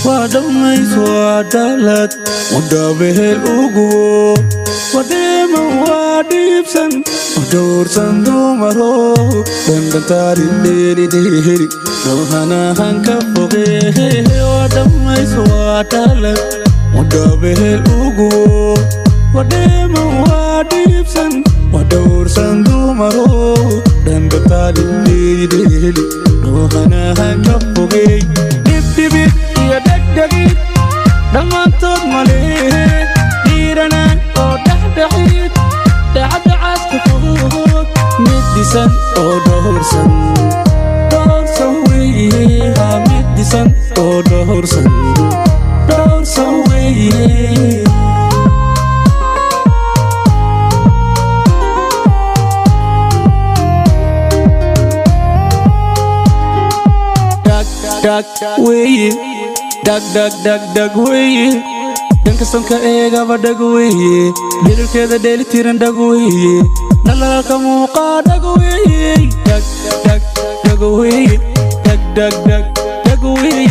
ودميس وعدالت ودابه الأقوى وديما وديبسن ودور صندومرو دندن تاري ديري ديري روحنا هنكفوغي ودميس وعدالت ودابه الأقوى وديما وديبسن ودور صندومرو دندن تاري ديري ديري روحنا هنكفوغي دبدبت يا دقدقيت دمانتود مليه ديرانان او دحدحيت دعدعاس كفوق مدسن او دهورسن دهورسن ويها مدسن او دهورسن دهورسن ويها Dag weye dag weye danka sonka eega ba dag weye dilkeeda deli tiran dag weye nalalka muuqa dag weye dag weye dag weye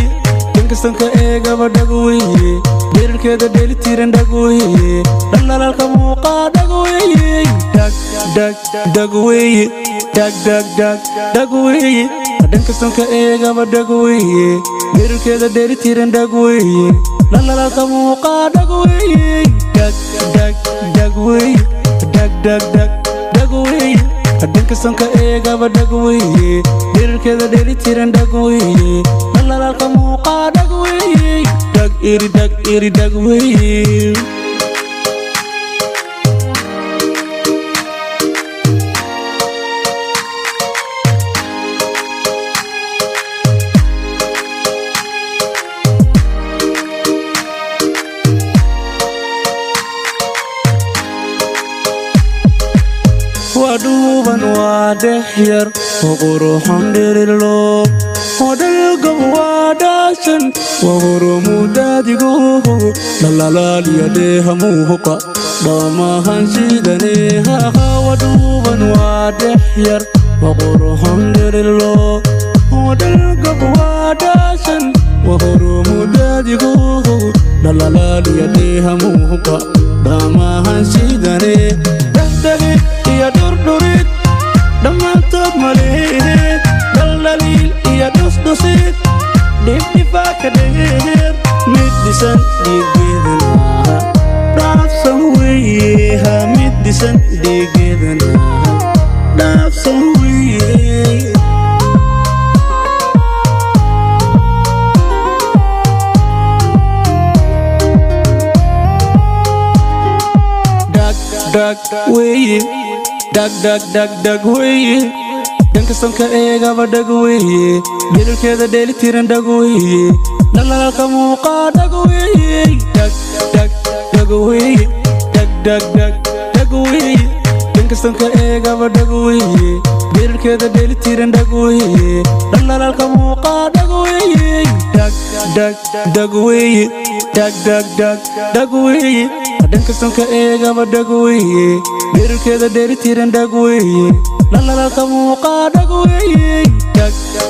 danka sonka eega ba dag weye dilkeeda deli tiran dag weye nalalka muuqa dag weye dag weye dag weye danka sonka eega ba dag weye dilkeeda deli tiran dag weye nalalka muuqa dag weye dag weye dag weye danka sonka eega ba dag weye dilkeeda deli tiran dag weye nalalka muuqa dag weye dag iri dag weye ودوبان ودحير وقروحان ديرلو ودلقب وداشن وغرمو دادقوه لالالالي يديها موهقا باما هنشيدنيها ودوبان ودحير وقروحان ديرلو ودلقب وداشن وغرمو دادقوه لالالالي يديها موهقا باما هنشيدنيها دهدهد يا دردريد دمانتود مليد دلاليل يا دسدسيد دفدفاك دير مدسن ديجيدناها دافسن ويها مدسن ديجيدناها دافسن ويها dag weye dag weye danka sonka eega ba dag weye dilkeeda deli tiran dag weye nalalka muuqa dag weye dag weye dag weye danka sonka eega ba dag weye dilkeeda deli tiran dag weye nalalka muuqa dag weye dag weye dag weye danka sonka eega ba dag weye dilkeeda deli tiran dag weye nalalka muuqa dag weye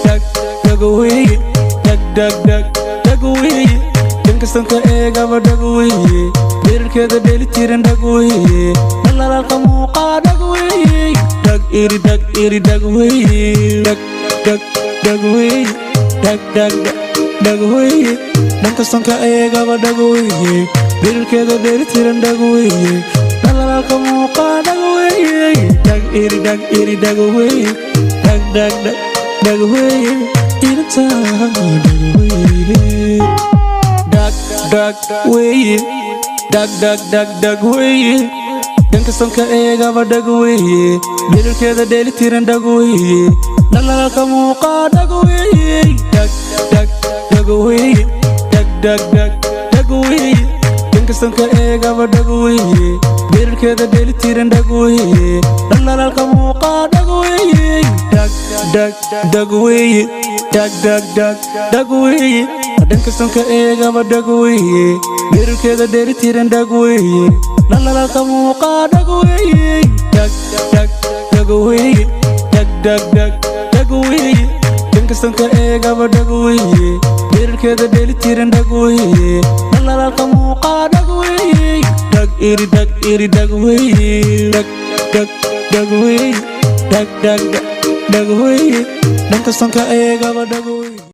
dag weye dag weye danka sonka eega ba dag weye dilkeeda deli tiran dag weye nalalka muuqa dag weye dag iri dag weye dag weye dag weye danka sonka eega ba dag weye dilkeeda deli tiran dag weye nalalka muuqa dag weye dag iri dag weye dag weye irta dag weye dag weye dag weye danka sonka eega ba dag weye dilkeeda deli tiran dag weye nalalka muuqa dag weye dag weye dag weye danka sonka eega ba dag weye dilkeeda deli tiran dag weye nalalka muuqa dag weye dag weye dag weye danka sonka eega ba dag weye dilkeeda deli tiran dag weye nalalka muuqa dag weye dag weye dag weye danka sonka eega ba dag weye dilkeeda deli tiran dag weeye dhalaalka muuqaa dhag weeye dhag weeye dhag weeye dhag weeye dhanka sanka eegaba dhag weeye